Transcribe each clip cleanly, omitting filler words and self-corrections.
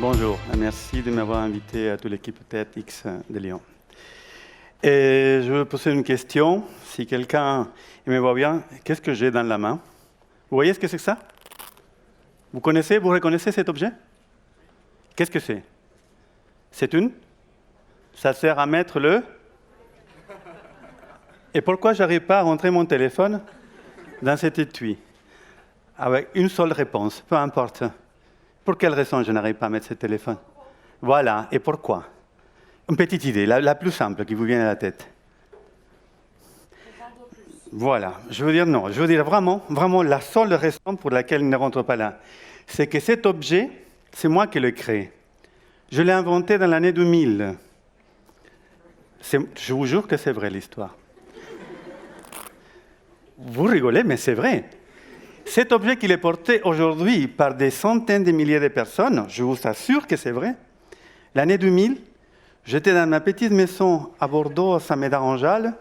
Bonjour, et merci de m'avoir invité à toute l'équipe TEDx de Lyon. Et je veux poser une question. Si quelqu'un me voit bien, qu'est-ce que j'ai dans la main? Vous voyez ce que c'est que ça? Vous reconnaissez cet objet? Qu'est-ce que c'est? C'est une? Ça sert à mettre le? Et pourquoi je n'arrive pas à rentrer mon téléphone dans cet étui? Avec une seule réponse, peu importe. Pour quelle raison je n'arrive pas à mettre ce téléphone? Voilà, et pourquoi? Une petite idée, la plus simple qui vous vient à la tête. Voilà, je veux dire non. Je veux dire vraiment la seule raison pour laquelle il ne rentre pas là, c'est que cet objet, c'est moi qui l'ai créé. Je l'ai inventé dans l'année 2000. Je vous jure que c'est vrai l'histoire. Vous rigolez, mais c'est vrai. Cet objet qu'il est porté aujourd'hui par des centaines de milliers de personnes, je vous assure que c'est vrai. L'année 2000, j'étais dans ma petite maison à Bordeaux, à Saint-Médard-en-Jalles.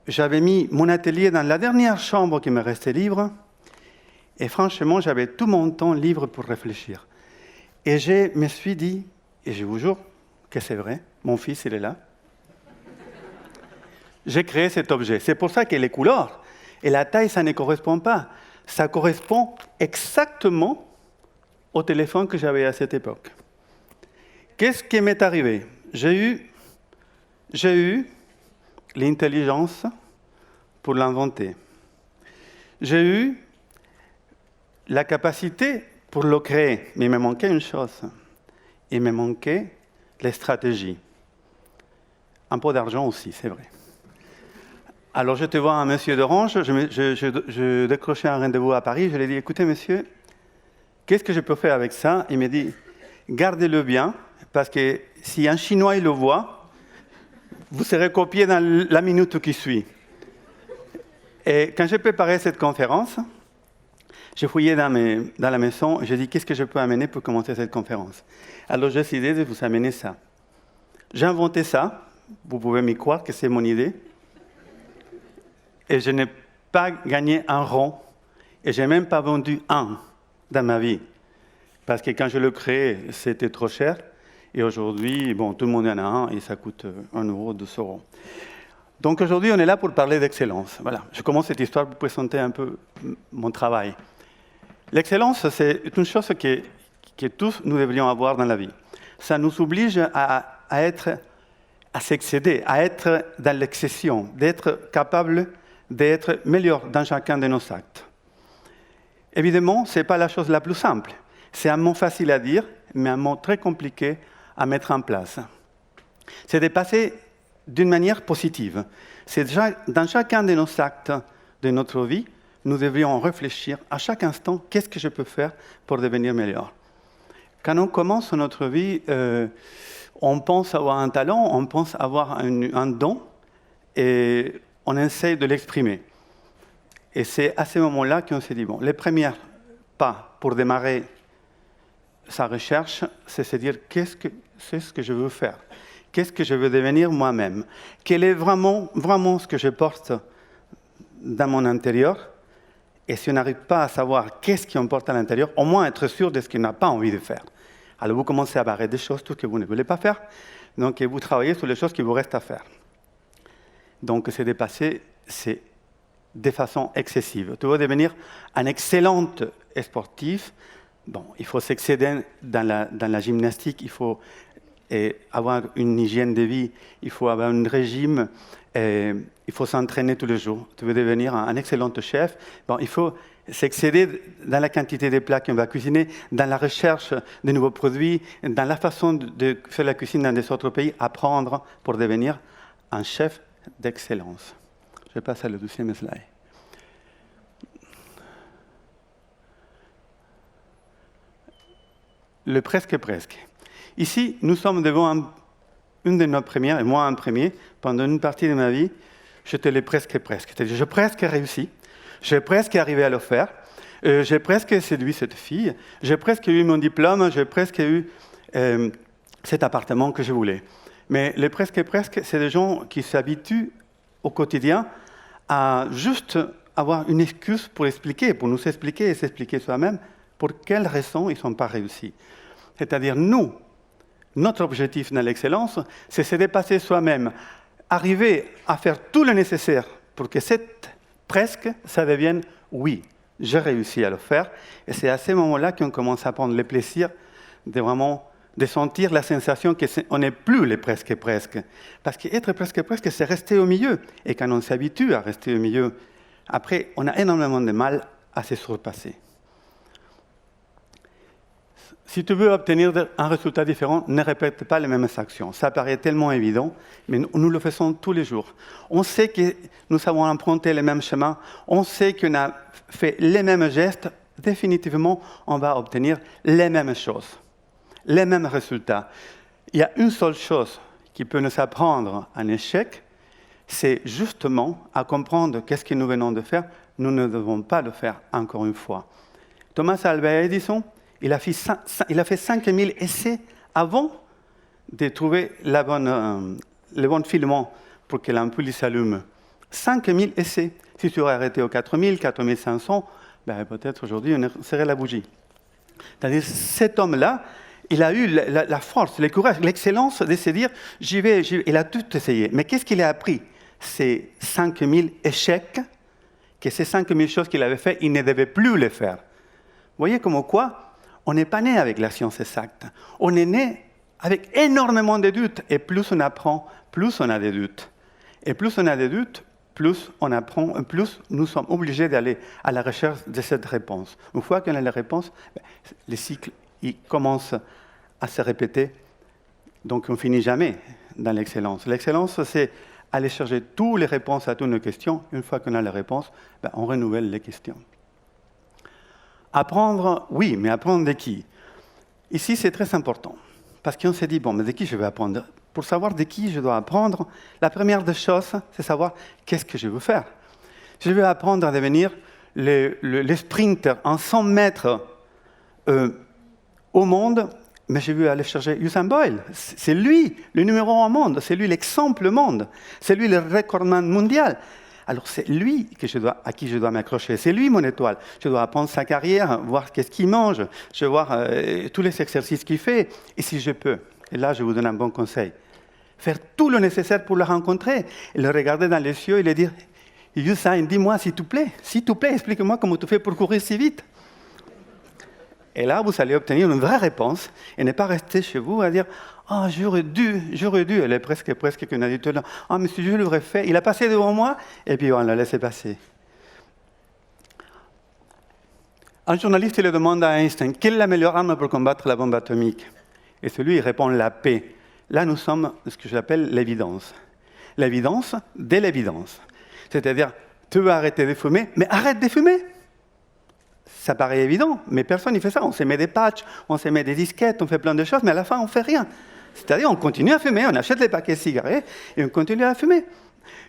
J'avais mis mon atelier dans la dernière chambre qui me restait libre. Et franchement, j'avais tout mon temps libre pour réfléchir. Et je me suis dit, et je vous jure que c'est vrai, mon fils, il est là. J'ai créé cet objet. C'est pour ça que les couleurs et la taille, ça ne correspond pas. Ça correspond exactement au téléphone que j'avais à cette époque. Qu'est-ce qui m'est arrivé? J'ai eu l'intelligence pour l'inventer. J'ai eu la capacité pour le créer, mais il me manquait une chose. Il me manquait les stratégies. Un peu d'argent aussi, c'est vrai. Alors, je te vois un monsieur d'Orange, je décrochais un rendez-vous à Paris, je lui ai dit, écoutez, monsieur, qu'est-ce que je peux faire avec ça? Il m'a dit, gardez-le bien, parce que si un Chinois il le voit, vous serez copié dans la minute qui suit. Et quand j'ai préparé cette conférence, j'ai fouillé dans la maison, j'ai dit, qu'est-ce que je peux amener pour commencer cette conférence? Alors, j'ai décidé de vous amener ça. J'ai inventé ça, vous pouvez m'y croire que c'est mon idée. Et je n'ai pas gagné un rond, et je n'ai même pas vendu un dans ma vie. Parce que quand je le créais, c'était trop cher. Et aujourd'hui, bon, tout le monde en a un, et ça coûte 1 euro, 2 euros. Donc aujourd'hui, on est là pour parler d'excellence. Voilà, je commence cette histoire pour présenter un peu mon travail. L'excellence, c'est une chose que tous nous devrions avoir dans la vie. Ça nous oblige à s'excéder, à être dans l'excession, d'être capable d'être meilleur dans chacun de nos actes. Évidemment, ce n'est pas la chose la plus simple. C'est un mot facile à dire, mais un mot très compliqué à mettre en place. C'est de passer d'une manière positive. C'est dans chacun de nos actes de notre vie, nous devrions réfléchir à chaque instant, qu'est-ce que je peux faire pour devenir meilleur? Quand on commence notre vie, on pense avoir un talent, on pense avoir un don, et on essaie de l'exprimer. Et c'est à ce moment-là qu'on s'est dit, bon, les premiers pas pour démarrer sa recherche, c'est se dire, c'est ce que je veux faire? Qu'est-ce que je veux devenir moi-même? Quel est vraiment ce que je porte dans mon intérieur? Et si on n'arrive pas à savoir qu'est-ce qu'on porte à l'intérieur, au moins être sûr de ce qu'on n'a pas envie de faire. Alors vous commencez à barrer des choses, tout ce que vous ne voulez pas faire, donc vous travaillez sur les choses qui vous restent à faire. Donc, c'est dépasser, c'est de façon excessive. Tu veux devenir un excellent sportif, bon, il faut s'excéder dans la gymnastique, il faut avoir une hygiène de vie, il faut avoir un régime, il faut s'entraîner tous les jours. Tu veux devenir un excellent chef, bon, il faut s'excéder dans la quantité de plats qu'on va cuisiner, dans la recherche de nouveaux produits, dans la façon de faire la cuisine dans des autres pays, apprendre pour devenir un chef d'excellence. Je passe à la deuxième slide. Le presque. Ici, nous sommes devant une de nos premières, et moi en premier, pendant une partie de ma vie, j'étais le presque. C'est-à-dire, j'ai presque réussi, j'ai presque arrivé à le faire, j'ai presque séduit cette fille, j'ai presque eu mon diplôme, j'ai presque eu cet appartement que je voulais. Mais les presque, c'est des gens qui s'habituent au quotidien à juste avoir une excuse pour nous expliquer et s'expliquer soi-même pour quelles raisons ils ne sont pas réussis. C'est-à-dire nous, notre objectif dans l'excellence, c'est se dépasser soi-même, arriver à faire tout le nécessaire pour que cette presque, ça devienne oui, j'ai réussi à le faire. Et c'est à ce moment-là qu'on commence à prendre le plaisir de sentir la sensation qu'on n'est plus les presque. Parce qu'être presque, c'est rester au milieu. Et quand on s'habitue à rester au milieu, après, on a énormément de mal à se surpasser. Si tu veux obtenir un résultat différent, ne répète pas les mêmes actions. Ça paraît tellement évident, mais nous le faisons tous les jours. On sait que nous avons emprunté les mêmes chemins, on sait qu'on a fait les mêmes gestes, définitivement, on va obtenir les mêmes choses, les mêmes résultats. Il y a une seule chose qui peut nous apprendre un échec, c'est justement à comprendre qu'est-ce que nous venons de faire. Nous ne devons pas le faire encore une fois. Thomas Alva Edison, il a fait 5000 essais avant de trouver le bon filament pour que l'ampoule s'allume. 5000 essais. Si tu aurais arrêté aux 4000, 4500, ben peut-être aujourd'hui on serait la bougie. C'est-à-dire cet homme-là, il a eu la force, le courage, l'excellence de se dire « j'y vais ». Il a tout essayé. Mais qu'est-ce qu'il a appris? Ces 5000 échecs, que ces 5000 choses qu'il avait faites, il ne devait plus les faire. Vous voyez comme quoi on n'est pas né avec la science exacte. On est né avec énormément de doutes. Et plus on apprend, plus on a des doutes. Et plus on a des doutes, plus on apprend, plus nous sommes obligés d'aller à la recherche de cette réponse. Une fois qu'on a la réponse, le cycle il commence à se répéter. Donc on ne finit jamais dans l'excellence. L'excellence, c'est aller chercher toutes les réponses à toutes nos questions. Une fois qu'on a les réponses, on renouvelle les questions. Apprendre, oui, mais apprendre de qui? Ici, c'est très important. Parce qu'on s'est dit, bon, mais de qui je vais apprendre? Pour savoir de qui je dois apprendre, la première des choses, c'est savoir qu'est-ce que je veux faire. Je veux apprendre à devenir le sprinter en 100 mètres au monde, mais je veux aller chercher Usain Bolt. C'est lui, le numéro 1 au monde. C'est lui l'exemple au monde. C'est lui le recordman mondial. Alors c'est lui à qui je dois m'accrocher. C'est lui mon étoile. Je dois apprendre sa carrière, voir qu'est-ce qu'il mange, je dois voir tous les exercices qu'il fait. Et si je peux, et là je vous donne un bon conseil, faire tout le nécessaire pour le rencontrer, et le regarder dans les yeux et lui dire « Usain, dis-moi s'il te plaît, explique-moi comment tu fais pour courir si vite. » Et là, vous allez obtenir une vraie réponse et ne pas rester chez vous à dire « Ah, oh, j'aurais dû. » Elle est presque qu'on a dit tout le temps « Ah, mais si je l'aurais fait, il a passé devant moi. » Et puis on l'a laissé passer. Un journaliste il demande à Einstein « Quelle est la meilleure arme pour combattre la bombe atomique ?» Et celui il répond « La paix. » Là, nous sommes ce que j'appelle l'évidence. L'évidence de l'évidence. C'est-à-dire, tu veux arrêter de fumer, mais arrête de fumer. Ça paraît évident, mais personne ne fait ça. On se met des patchs, on se met des disquettes, on fait plein de choses, mais à la fin, on ne fait rien. C'est-à-dire, on continue à fumer, on achète les paquets de cigarettes et on continue à fumer.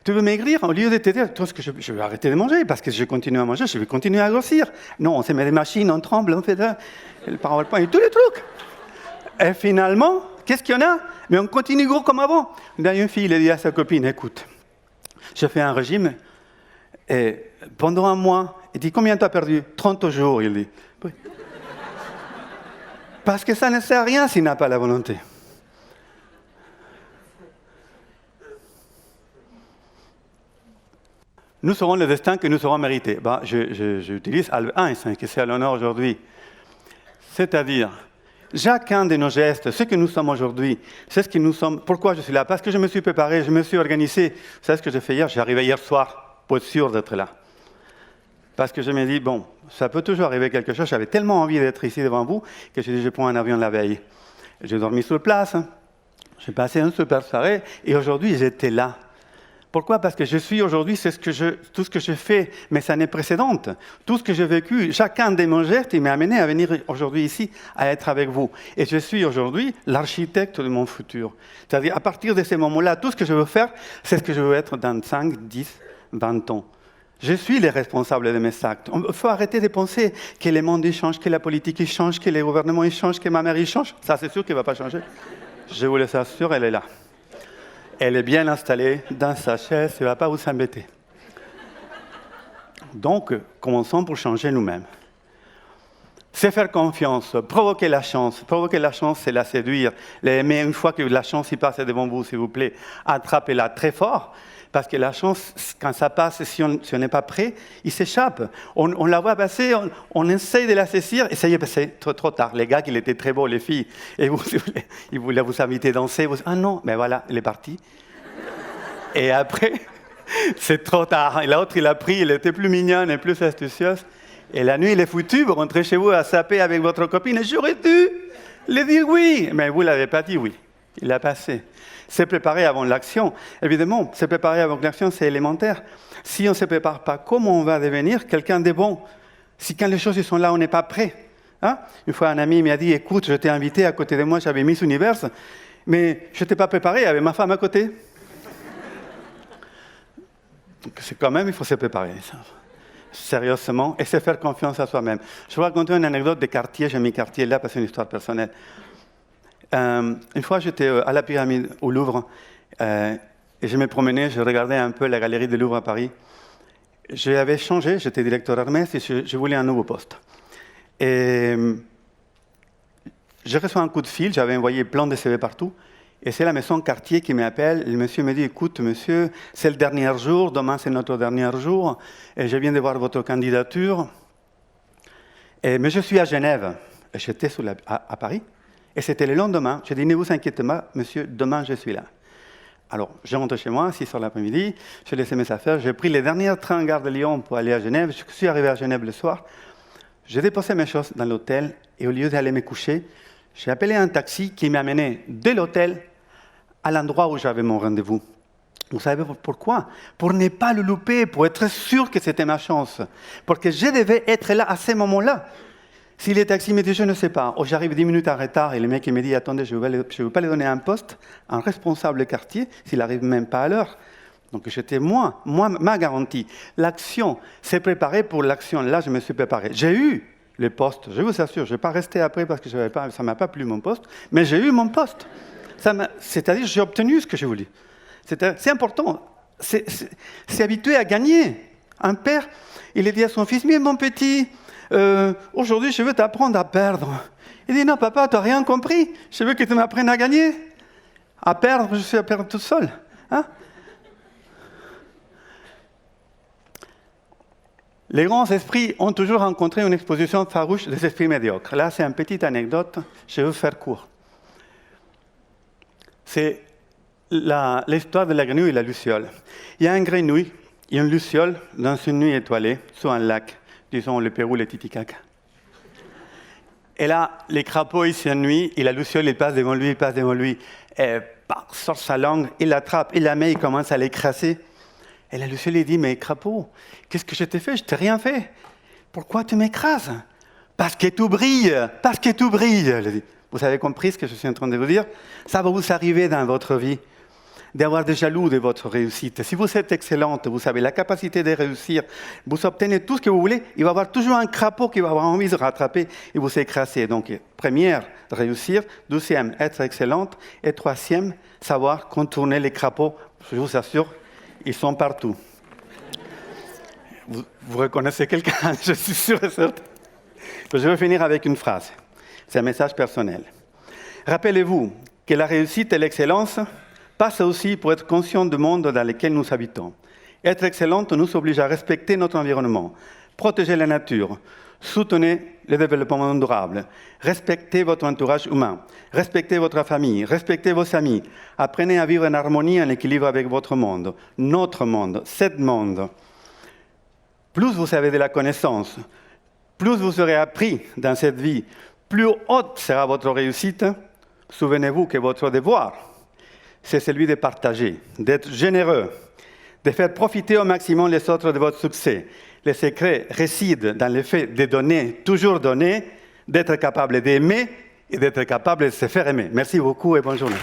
Tu veux maigrir, au lieu de te dire, toi, je vais arrêter de manger, parce que je continue à manger, je vais continuer à grossir. Non, on se met des machines, on tremble, on fait le PowerPoint et tous les trucs. Et finalement, qu'est-ce qu'il y en a? Mais on continue gros comme avant. Une fille, elle dit à sa copine, écoute, je fais un régime, et pendant un mois, il dit, combien tu as perdu? 30 jours, il dit. Oui. Parce que ça ne sert à rien s'il n'a pas la volonté. Nous serons le destin que nous aurons mérité. J'utilise Albert Einstein, qui c'est à l'honneur aujourd'hui. C'est-à-dire, chacun de nos gestes, ce que nous sommes aujourd'hui, c'est ce que nous sommes. Pourquoi je suis là? Parce que je me suis préparé, je me suis organisé. Vous savez ce que j'ai fait hier? J'ai arrivé hier soir pour être sûr d'être là. Parce que je me dis, bon, ça peut toujours arriver quelque chose. J'avais tellement envie d'être ici devant vous que j'ai dit, je prends un avion la veille. J'ai dormi sur place, j'ai passé une super soirée et aujourd'hui, j'étais là. Pourquoi? Parce que je suis aujourd'hui, c'est tout ce que je fais mes années précédentes, tout ce que j'ai vécu, chacun de mes gestes, il m'a amené à venir aujourd'hui ici, à être avec vous. Et je suis aujourd'hui l'architecte de mon futur. C'est-à-dire, à partir de ces moments-là, tout ce que je veux faire, c'est ce que je veux être dans 5, 10, 20 ans. Je suis le responsable de mes actes. Il faut arrêter de penser que le monde change, que la politique change, que le gouvernement change, que ma mère change. Ça, c'est sûr qu'il ne va pas changer. Je vous l'assure, elle est là. Elle est bien installée dans sa chaise, elle ne va pas vous embêter. Donc, commençons pour changer nous-mêmes. c'est faire confiance, provoquer la chance. Provoquer la chance, c'est la séduire. Mais une fois que la chance y passe devant vous, s'il vous plaît, attrapez-la très fort. Parce que la chance, quand ça passe, si on n'est pas prêt, il s'échappe. On la voit passer, on essaye de la saisir, et ça y est, c'est trop tard. Les gars, il était très beau, les filles, et ils voulaient vous inviter à danser. Ah non, mais voilà, il est parti. Et après, c'est trop tard. Et l'autre, il a pris, il était plus mignonne et plus astucieuse. Et la nuit, il est foutu, vous rentrez chez vous à saper avec votre copine, et j'aurais dû lui dire oui. Mais vous ne l'avez pas dit oui. Il l'a passé. Se préparer avant l'action. Évidemment, se préparer avant l'action, c'est élémentaire. Si on ne se prépare pas, comment on va devenir quelqu'un de bon? Si quand les choses sont là, on n'est pas prêt. Hein? Une fois, un ami m'a dit, écoute, je t'ai invité à côté de moi, j'avais Miss Univers, mais je ne t'ai pas préparé, avec ma femme à côté. Donc, c'est quand même, il faut se préparer. Ça. Sérieusement, et se faire confiance à soi-même. Je vais vous raconter une anecdote de Cartier. J'ai mis Cartier là parce que c'est une histoire personnelle. Une fois, j'étais à la Pyramide, au Louvre, et je me promenais, je regardais un peu la galerie du Louvre à Paris. J'avais changé, j'étais directeur Hermès et je voulais un nouveau poste. Et je reçois un coup de fil, j'avais envoyé plein de CV partout, et c'est la maison Cartier qui m'appelle. Le monsieur me dit, écoute, monsieur, c'est le dernier jour, demain c'est notre dernier jour, et je viens de voir votre candidature. Mais je suis à Genève, et j'étais à Paris. Et c'était le lendemain. J'ai dit, ne vous inquiétez pas, monsieur, demain je suis là. Alors, je rentre chez moi, 6 heures l'après-midi, j'ai laissé mes affaires, j'ai pris les derniers trains gare de Lyon pour aller à Genève. Je suis arrivé à Genève le soir, j'ai déposé mes choses dans l'hôtel, et au lieu d'aller me coucher, j'ai appelé un taxi qui m'a amené de l'hôtel à l'endroit où j'avais mon rendez-vous. Vous savez pourquoi? Pour ne pas le louper, pour être sûr que c'était ma chance. Parce que je devais être là à ce moment-là. Si les taxis me disent, je ne sais pas, ou j'arrive 10 minutes en retard, et le mec il me dit, attendez, je ne veux pas lui donner un poste, un responsable quartier, s'il n'arrive même pas à l'heure. Donc j'étais ma garantie. L'action, c'est préparé pour l'action. Là, je me suis préparé. J'ai eu le poste, je vous assure, je ne vais pas rester après parce que ça ne m'a pas plu mon poste, mais j'ai eu mon poste. C'est-à-dire, j'ai obtenu ce que je voulais. C'est important. C'est habitué à gagner. Un père, il a dit à son fils, mais mon petit, aujourd'hui, je veux t'apprendre à perdre. Il dit, non, papa, tu n'as rien compris. Je veux que tu m'apprennes à gagner. À perdre, je suis à perdre tout seul. Hein? Les grands esprits ont toujours rencontré une exposition farouche des esprits médiocres. Là, c'est une petite anecdote. Je vais vous faire court. C'est l'histoire de la grenouille et la luciole. Il y a une grenouille et une luciole dans une nuit étoilée, sur un lac, disons le Pérou, le Titicaca. Et là, les crapauds, ils s'ennuient, et la luciole, il passe devant lui, et sort sa langue, il l'attrape, il la met, il commence à l'écraser. Et la luciole, il dit, mais crapaud, qu'est-ce que je t'ai fait? Je t'ai rien fait. Pourquoi tu m'écrases? Parce que tu brilles, parce que tu brilles. Elle dit. Vous avez compris ce que je suis en train de vous dire? Ça va vous arriver dans votre vie, d'avoir des jaloux de votre réussite. Si vous êtes excellente, vous avez la capacité de réussir, vous obtenez tout ce que vous voulez, il va y avoir toujours un crapaud qui va avoir envie de rattraper et vous écraser. Donc, première, réussir. Deuxième, être excellente. Et troisième, savoir contourner les crapauds. Je vous assure, ils sont partout. Vous reconnaissez quelqu'un? Je suis sûr et certain. Je vais finir avec une phrase. C'est un message personnel. Rappelez-vous que la réussite et l'excellence passent aussi pour être conscient du monde dans lequel nous habitons. Être excellente nous oblige à respecter notre environnement, protéger la nature, soutenir le développement durable, respecter votre entourage humain, respecter votre famille, respecter vos amis, apprenez à vivre en harmonie, en équilibre avec votre monde, notre monde, cet monde. Plus vous avez de la connaissance, plus vous serez appris dans cette vie, plus haute sera votre réussite. Souvenez-vous que votre devoir, c'est celui de partager, d'être généreux, de faire profiter au maximum les autres de votre succès. Le secret réside dans le fait de donner, toujours donner, d'être capable d'aimer et d'être capable de se faire aimer. Merci beaucoup et bonne journée.